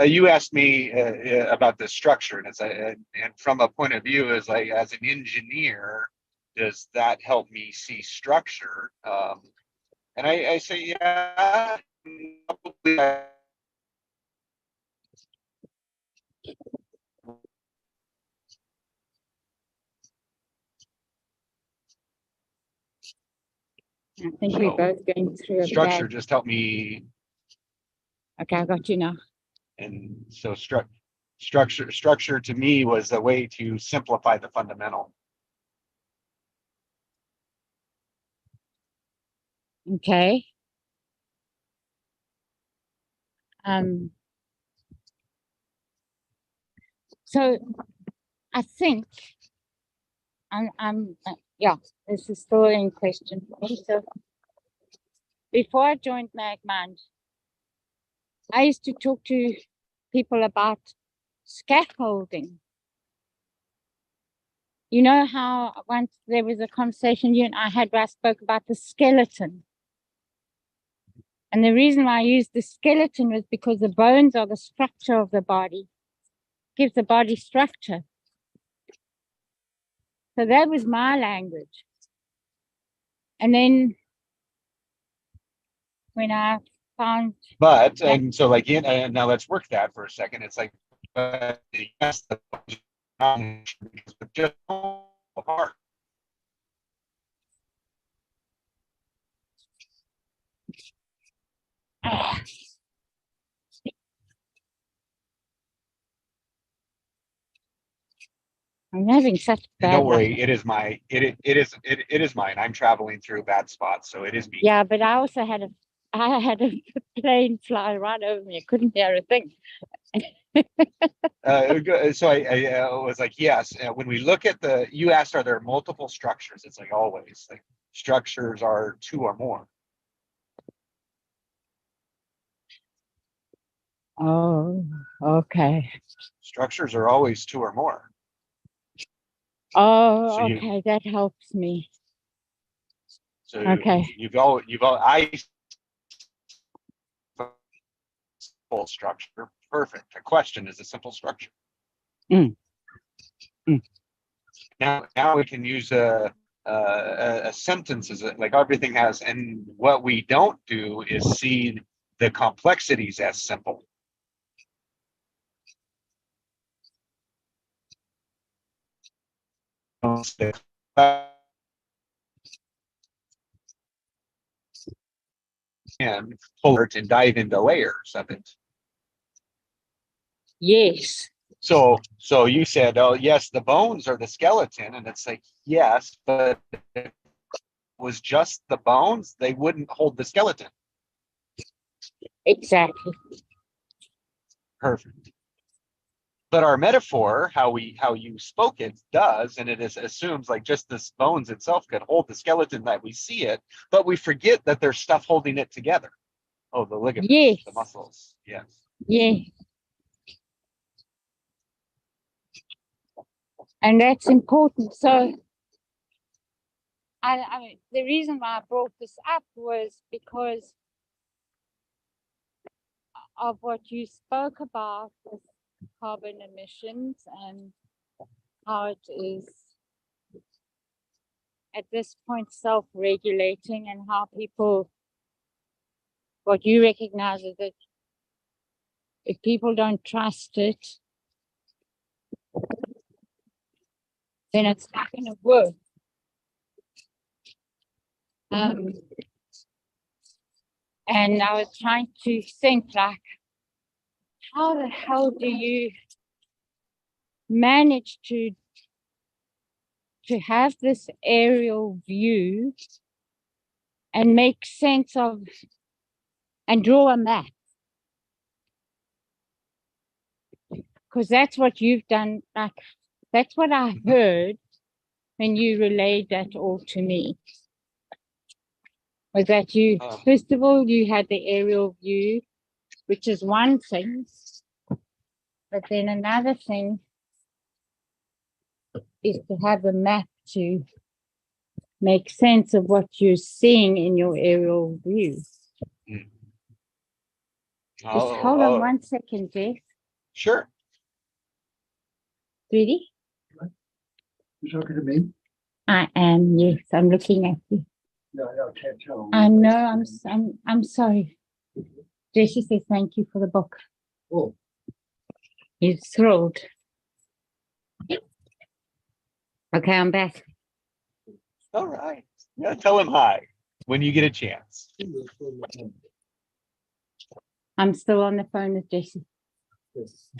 A: You asked me about the structure, and and from a point of view as an engineer, does that help me see structure? And I say, yeah, probably.
B: I think we're
A: So,
B: both going through a
A: structure
B: bad.
A: just helped me.
B: Okay, I got you now.
A: And so structure to me was a way to simplify the fundamental.
B: Okay. So I think yeah, this is still in question for me. So before I joined MagMind, I used to talk to people about scaffolding. You know how once there was a conversation you and I had where I spoke about the skeleton. And the reason why I used the skeleton was because the bones are the structure of the body, gives the body structure. So that was my language. And then when I found.
A: But, and so like, now let's work that for a second. It's like, yes, just apart.
B: I'm having such bad.
A: Don't worry, it is mine. I'm traveling through bad spots, so it is me.
B: Yeah, but I also had a plane fly right over me. I couldn't hear a thing.
A: So I was like, yes. When we look at you asked, are there multiple structures? It's like always, like structures are two or more.
B: Oh, okay.
A: Structures are always two or more.
B: Oh,
A: So
B: okay. That helps me.
A: so
B: Okay.
A: I full structure. Perfect. A question is a simple structure.
B: Mm. Mm.
A: Now we can use a sentence as like everything has, and what we don't do is see the complexities as simple. And pull it and dive into layers of it.
B: Yes.
A: So you said, oh yes, the bones are the skeleton, and it's like, yes, but if it was just the bones, they wouldn't hold the skeleton.
B: Exactly.
A: Perfect. But our metaphor, how you spoke it, does, and it is assumes like just this bones itself could hold the skeleton that we see it, but we forget that there's stuff holding it together. Oh, the ligaments,
B: Yes.
A: the muscles. Yes.
B: Yeah. And that's important. So I mean, the reason why I brought this up was because of what you spoke about with carbon emissions and how it is at this point self-regulating, and how people, what you recognize is that if people don't trust it, then it's not going to work. And I was trying to think, like, how the hell do you manage to have this aerial view and make sense of and draw a map? Because that's what you've done. Like, that's what I heard when you relayed that all to me. Was that you, first of all, you had the aerial view, which is one thing, but then another thing is to have a map to make sense of what you're seeing in your aerial view.
A: Mm.
B: Just hold on 1 second, Jeff.
A: Sure.
B: Ready?
E: You talking to me?
B: I am, yes. I'm looking at you.
E: No, I can't tell.
B: I know. I'm sorry. Jesse says thank you for the book.
E: Oh,
B: He's thrilled. Okay, I'm back.
A: All right. Yeah, tell him hi when you get a chance.
B: I'm still on the phone with Jesse.
E: yes.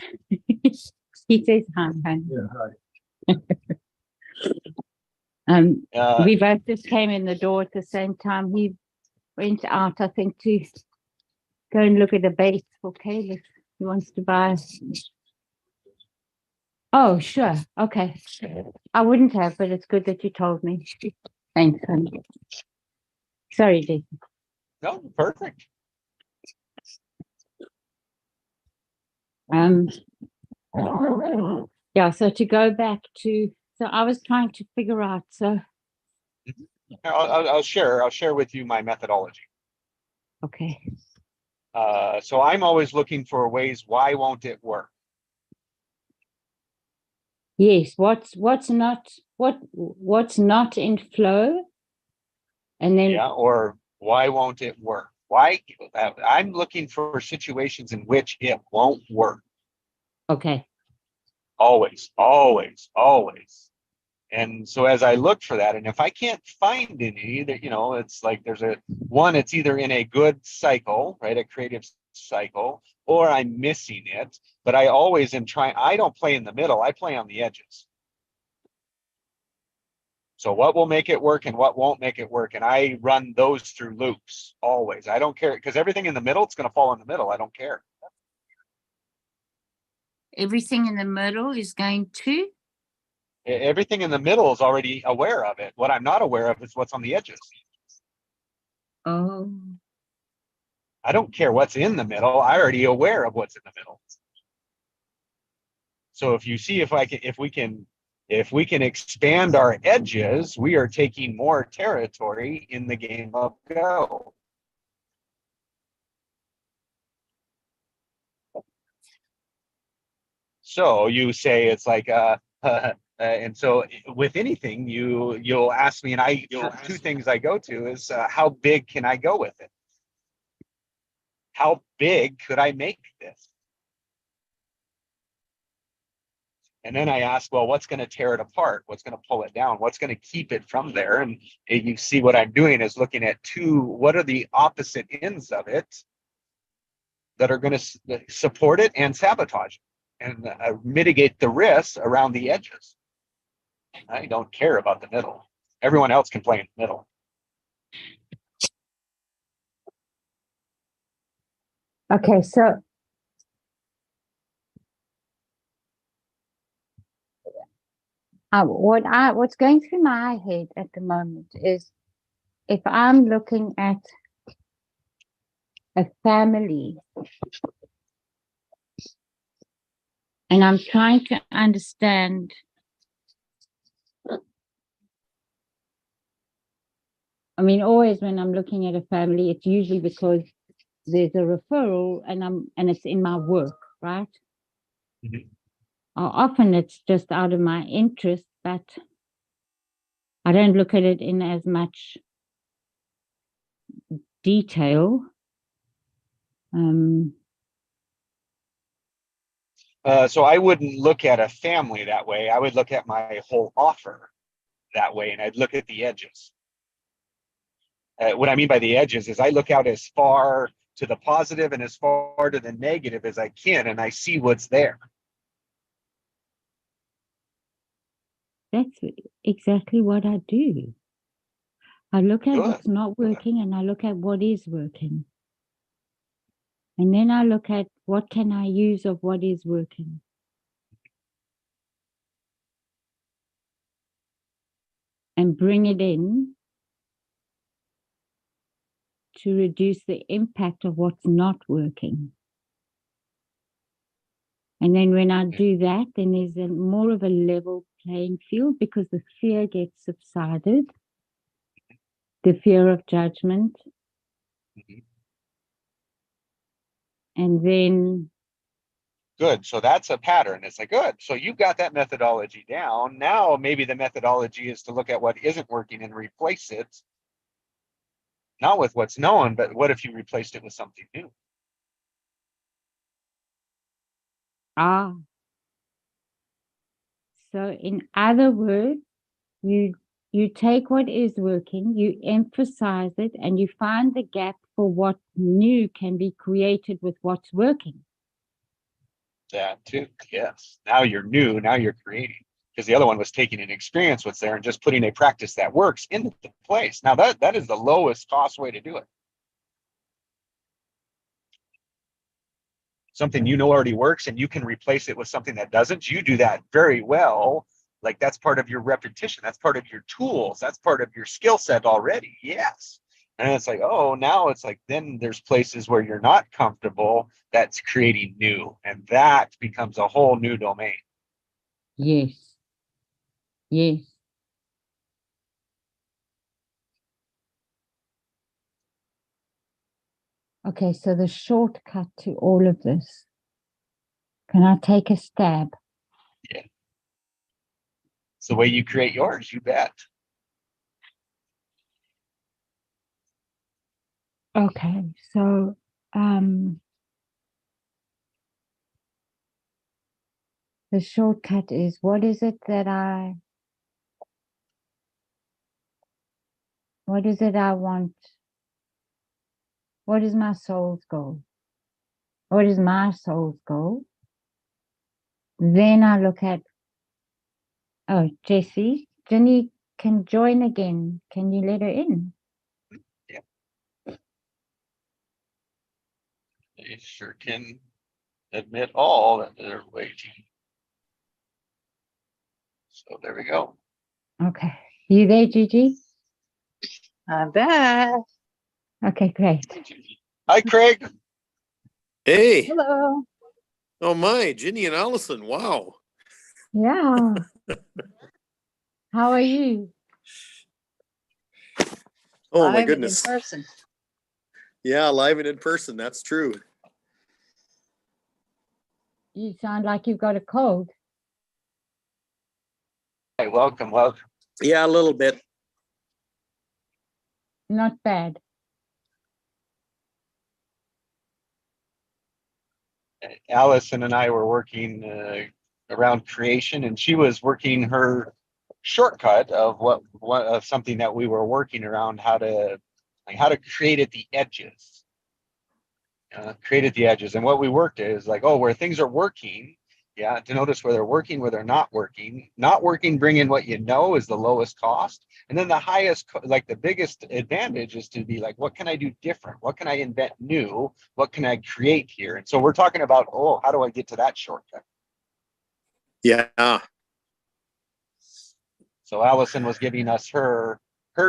B: He says hi, honey.
E: Yeah, hi.
B: We both just came in the door at the same time. He went out, I think, to go and look at the bait for Caleb. He wants to buy. Oh, sure. Okay. I wouldn't have, but it's good that you told me. Thanks, honey. Sorry, Jason.
A: No, perfect.
B: Yeah, so to go back to, so I was trying to figure out, so.
A: I'll share with you my methodology.
B: Okay.
A: So I'm always looking for ways, why won't it work?
B: Yes, what's not in flow, and then
A: Yeah, or why won't it work? Why? I'm looking for situations in which it won't work.
B: okay.
A: Always, always, always. And so as I look for that, and if I can't find any, that it's like it's either in a good cycle, right, a creative cycle, or I'm missing it. But I always am trying. I don't play in the middle. I play on the edges. So what will make it work and what won't make it work, and I run those through loops always. I don't care, because everything in the middle, it's going to fall in the middle. I don't care.
B: Everything in the middle is going to.
A: Everything in the middle is already aware of it. What I'm not aware of is what's on the edges.
B: Oh,
A: I don't care what's in the middle. I already aware of what's in the middle. So if you see if we can expand our edges, we are taking more territory in the game of Go. So you say it's like and so with anything you'll ask me, and two things I go to is how big can I go with it? How big could I make this? And then I ask, well, what's going to tear it apart? What's going to pull it down? What's going to keep it from there? And you see what I'm doing is looking at what are the opposite ends of it that are going to support it and sabotage it and mitigate the risks around the edges. I don't care about the middle. Everyone else can play in the middle.
B: okay. So what's going through my head at the moment is if I'm looking at a family and I'm trying to understand I mean, always when I'm looking at a family, it's usually because there's a referral and it's in my work, right?
A: Mhm.
B: Often it's just out of my interest, but I don't look at it in as much detail.
A: So I wouldn't look at a family that way. I would look at my whole offer that way, and I'd look at the edges. What I mean by the edges is I look out as far to the positive and as far to the negative as I can, and I see what's there.
B: That's exactly what I do. I look at
A: Good.
B: what's not working and I look at what is working. And then I look at what can I use of what is working. And bring it in to reduce the impact of what's not working. And then when I do that, then there's more of a level playing field because the fear gets subsided, the fear of judgment.
A: Mhm.
B: And then
A: Good. So that's a pattern. It's like, good. So you've got that methodology down. Now maybe the methodology is to look at what isn't working and replace it. Not with what's known, but what if you replaced it with something new?
B: So in other words, you take what is working, you emphasize it, and you find the gap for what new can be created with what's working.
A: That too. Yes. Now you're new. Now you're creating. Because the other one was taking an experience what's there and just putting a practice that works into place. Now that is the lowest cost way to do it. Something you know already works and you can replace it with something that doesn't. You do that very well. Like that's part of your repetition. That's part of your tools. That's part of your skill set already. Yes. And it's like, oh, now it's like, then there's places where you're not comfortable that's creating new. And that becomes a whole new domain.
B: Yes. Yes. Okay, so the shortcut to all of this. Can I take a stab?
A: Yeah. It's the way you create yours, you bet.
B: Okay, so the shortcut is what is it I want? What is my soul's goal? What is my soul's goal? Then I look at, oh, Jessie, Jenny can join again. Can you let her in?
A: Yeah. They sure can. admit all that they're waiting. So there we go.
B: Okay. You there, Gigi?
C: I'm back.
B: Okay, great.
A: Hi, Craig.
F: Hey,
C: Hello.
F: oh my, Ginny and Allison, wow.
B: Yeah. How are you?
F: Oh my
C: Live and in
F: goodness.
C: person.
F: Yeah, live and in person, that's true.
B: You sound like you've got a cold.
A: Hey, welcome, welcome.
F: Yeah, a little bit.
B: Not bad.
A: Allison and I were working around creation, and she was working her shortcut of what of something that we were working around, how to create at the edges. Create at the edges. And what we worked is like, oh, where things are working, yeah, to notice where they're working, where they're not working. Not working, bring in what you know is the lowest cost. And then the highest, like the biggest advantage is to be like, what can I do different? What can I invent new? What can I create here? And so we're talking about, oh, how do I get to that shortcut?
F: Yeah.
A: So Allison was giving us her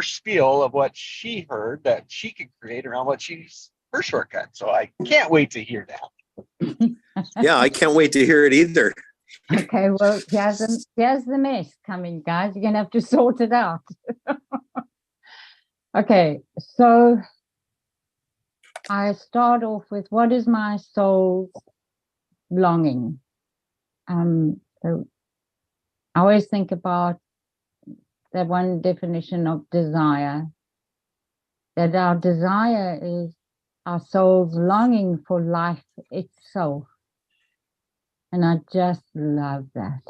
A: spiel of what she heard that she could create around what she's her shortcut. So I can't wait to hear that.
F: Yeah, I can't wait to hear it either.
B: Okay, well, here's the mess coming, guys. You're gonna have to sort it out. Okay, so I start off with what is my soul's longing? So I always think about that one definition of desire, that our desire is our soul's longing for life itself. And I just love that.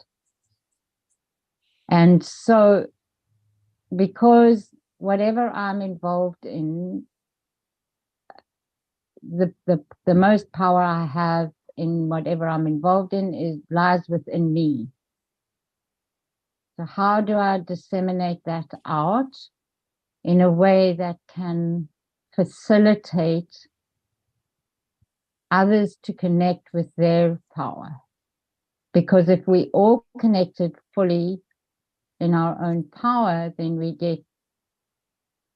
B: And so, because whatever I'm involved in, the most power I have in whatever I'm involved in lies within me. So how do I disseminate that out in a way that can facilitate others to connect with their power? Because if we all connected fully in our own power, then we get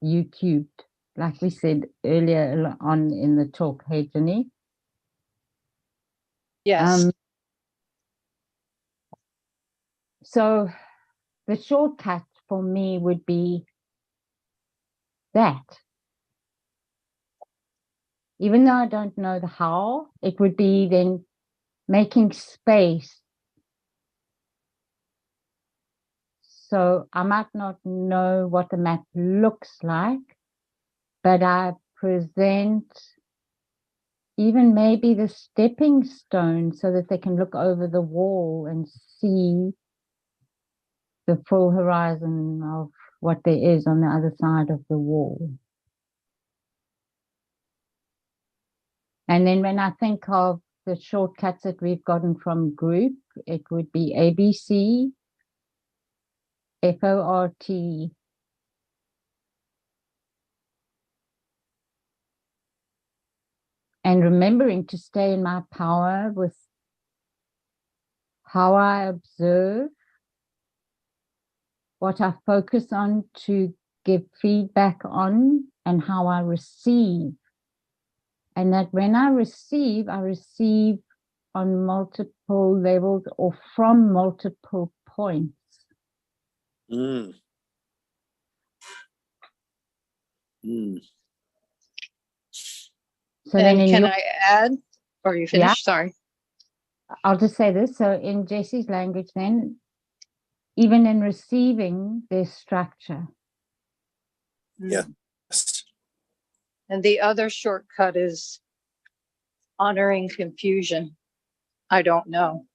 B: U cubed, like we said earlier on in the talk. Hey, Jenny?
C: Yes.
B: So the shortcut for me would be that. Even though I don't know the how, it would be then making space. So I might not know what the map looks like, but I present even maybe the stepping stone so that they can look over the wall and see the full horizon of what there is on the other side of the wall. And then when I think of the shortcuts that we've gotten from group, it would be ABC, FORT, and remembering to stay in my power with how I observe, what I focus on to give feedback on, and how I receive. And that when I receive on multiple levels or from multiple points.
F: Mm. Mm.
B: So then
C: And can I add, or you
B: Yeah.
C: finished? Sorry.
B: I'll just say this. So in Jesse's language, then, even in receiving, there's structure.
F: Yeah.
C: And the other shortcut is honoring confusion. I don't know.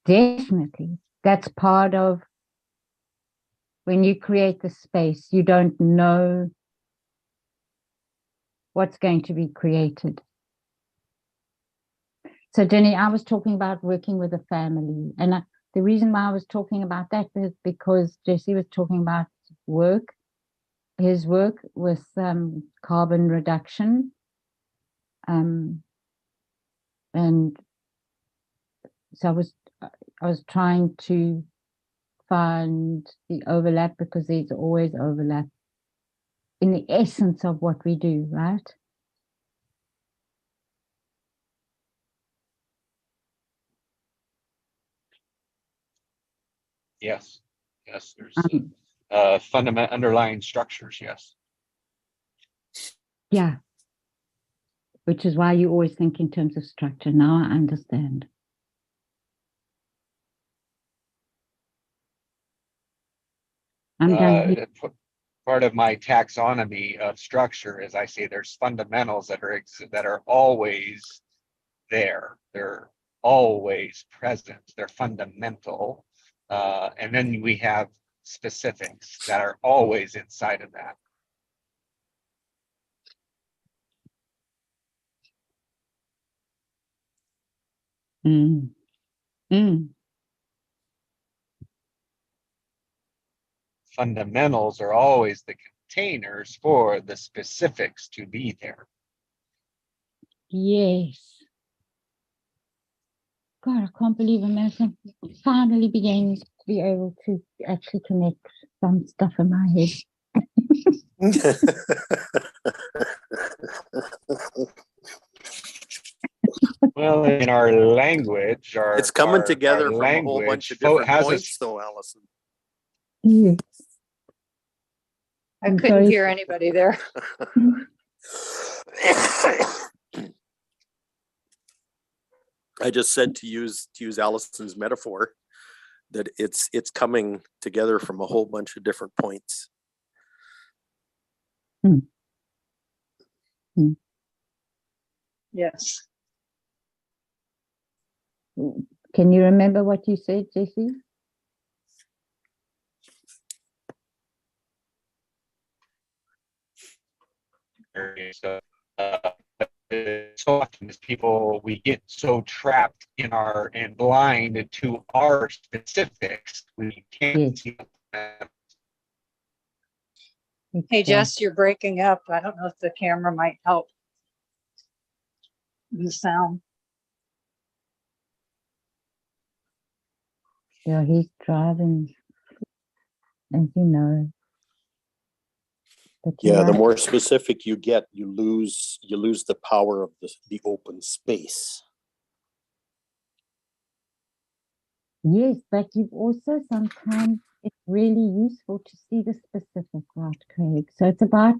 B: Definitely. That's part of when you create the space, you don't know what's going to be created. So Jenny, I was talking about working with a family. And the reason why I was talking about that is because Jesse was talking about his work with carbon reduction. And so I was trying to find the overlap, because there's always overlap in the essence of what we do, right?
A: Yes, yes, there's
B: Um,
A: fundamental underlying structures, yes.
B: Yeah. Which is why you always think in terms of structure. Now I understand. I'm done here.
A: Part of my taxonomy of structure is I say there's fundamentals that are always there. They're always present. They're fundamental. And then we have specifics that are always inside of that.
B: Mm. Mm.
A: Fundamentals are always the containers for the specifics to be there.
B: Yes. God, I can't believe I'm finally beginning to be able to actually connect some stuff in my head.
A: Well, in our language,
F: It's coming
A: our
F: together from a whole bunch of
A: language
F: different
A: has
F: points, though, Allison.
B: Yes.
C: I
B: I'm
C: couldn't
B: sorry.
C: hear anybody there.
F: I just said to use Allison's metaphor that it's coming together from a whole bunch of different points.
C: Yes.
B: Can you remember what you said, Jesse?
A: So, so often as people, we get so trapped in and blind to our specifics, we can't
B: Yes.
A: see them.
C: Hey,
B: Exactly.
C: Jess, you're breaking up. I don't know if the camera might help the sound.
B: Yeah, he's driving, as you know. But
F: Yeah, the
B: right.
F: more specific you get, you lose the power of the open space.
B: Yes, but you've also sometimes it's really useful to see the specific, right, Craig? So it's about,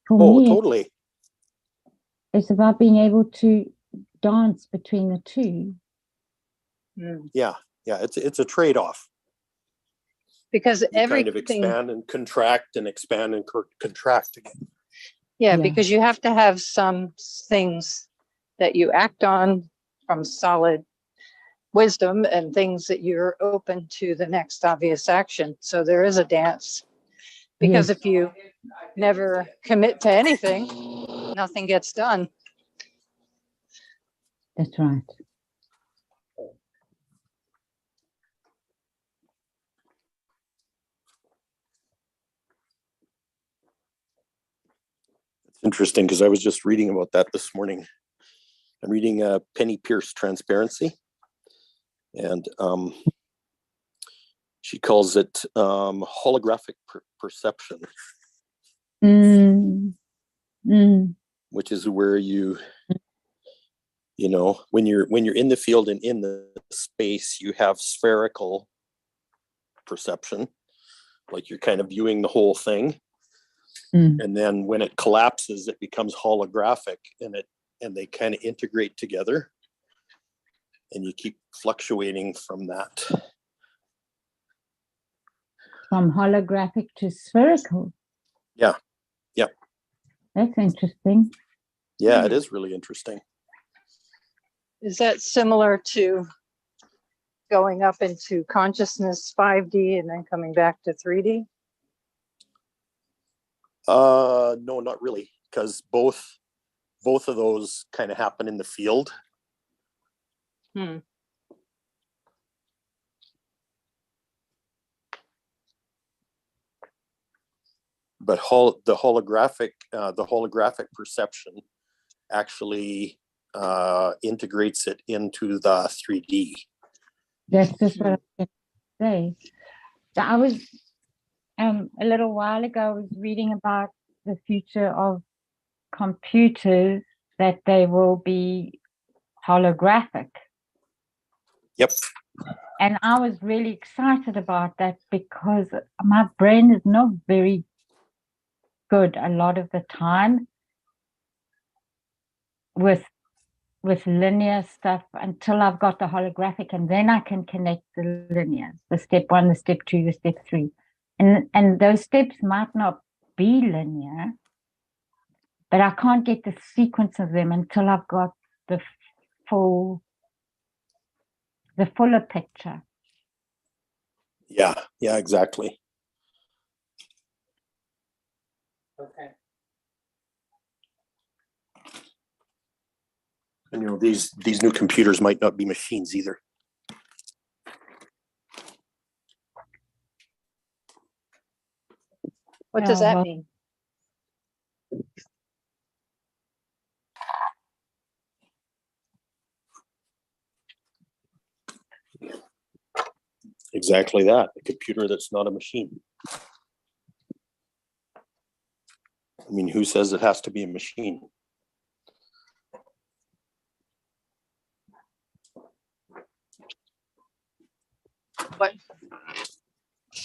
B: for
F: Oh,
B: me,
F: totally.
B: it's about being able to dance between the two.
F: Yeah, it's a trade-off.
C: Because
F: You kind of
C: everything,
F: expand and contract and expand and contract again.
C: yeah,
B: Yeah.
C: because you have to have some things that you act on from solid wisdom and things that you're open to the next obvious action. So there is a dance. Because
B: Yes.
C: if you never commit to anything, nothing gets done.
B: That's right.
F: It's interesting because I was just reading about that this morning. I'm reading Penny Pierce Transparency, and she calls it holographic perception, which is where you know, when you're in the field and in the space, you have spherical perception, like you're kind of viewing the whole thing. And then when it collapses, it becomes holographic, and they kind of integrate together, and you keep fluctuating from that.
B: From holographic to spherical.
F: Yeah.
B: That's interesting.
F: Yeah, it is really interesting.
C: Is that similar to going up into consciousness 5D and then coming back to 3D?
F: No, not really, because both of those kind of happen in the field. But the holographic perception actually integrates it into the 3D.
B: That's just what I was going to say. So I was a little while ago, I was reading about the future of computers, that they will be holographic.
F: Yep.
B: And I was really excited about that because my brain is not very good a lot of the time with linear stuff until I've got the holographic, and then I can connect the linears, the step 1, the step 2, the step 3. And those steps might not be linear, but I can't get the sequence of them until I've got the fuller picture.
F: Yeah, exactly.
E: Okay.
F: And you know, these new computers might not be machines either.
C: What does
B: Yeah,
C: that
B: well-
C: mean?
F: Exactly that. A computer that's not a machine. I mean, who says it has to be a machine?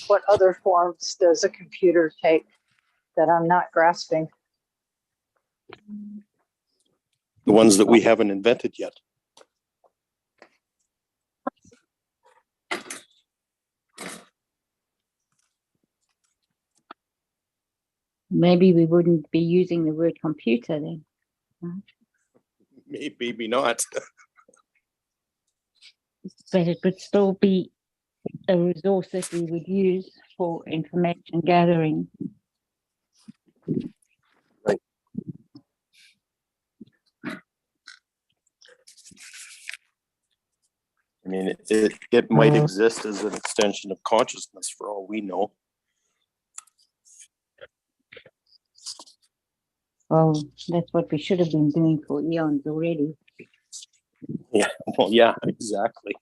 C: What other forms does a computer take that I'm not grasping?
F: The ones that we haven't invented yet.
B: Maybe we wouldn't be using the word computer then.
F: Maybe not.
B: But it would still be a resource that we would use for information gathering.
F: I mean, it might exist as an extension of consciousness for all we know.
B: Well, that's what we should have been doing for eons already.
F: Yeah, well, yeah, exactly.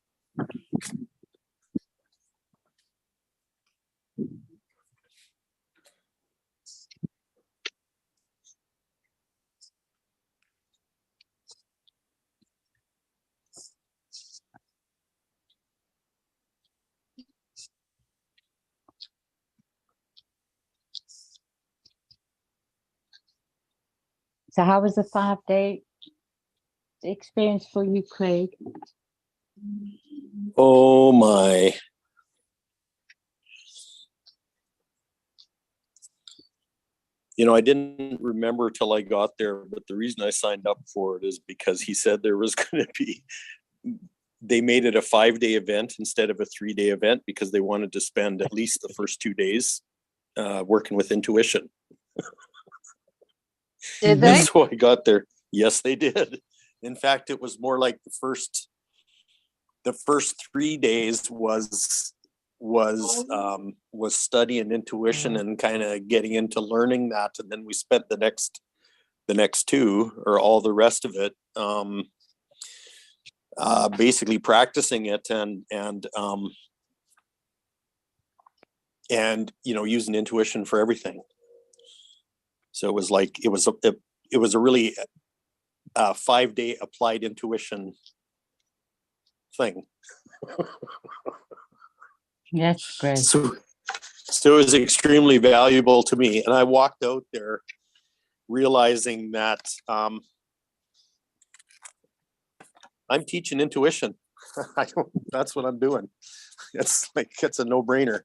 B: So how was the 5-day experience for you, Craig?
F: Oh my. You know, I didn't remember till I got there, but the reason I signed up for it is because he said there was going to be, they made it a 5-day event instead of a 3-day event because they wanted to spend at least the first 2 days working with intuition.
C: Did they?
F: And so I got there. Yes, they did. In fact, it was more like the first 3 days was studying intuition and kind of getting into learning that, and then we spent the next 2 or all the rest of it basically practicing it and you know, using intuition for everything. So it was like it was a really 5-day applied intuition thing.
B: That's great.
F: So it was extremely valuable to me. And I walked out there realizing that I'm teaching intuition. That's what I'm doing. It's a no-brainer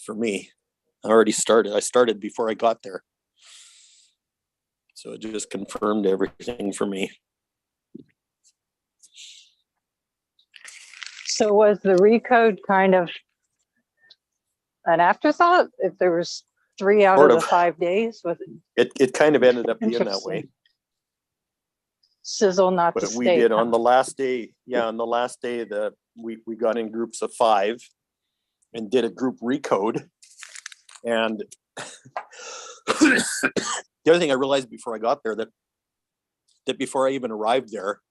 F: for me. I started before I got there. So it just confirmed everything for me.
C: So was the recode kind of an afterthought? If there was 3 out
F: Sort
C: of
F: of.
C: the 5 days, was it
F: It kind of ended up being that
C: Interesting.
F: way.
C: sizzle not to
F: But we
C: stay?
F: did on the last day. Yeah, on the last day that we got in groups of 5 and did a group recode. And the other thing I realized before I got there that that before I even arrived there,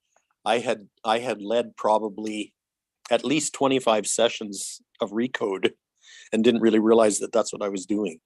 F: I had led probably at least 25 sessions of Recode and didn't really realize that that's what I was doing.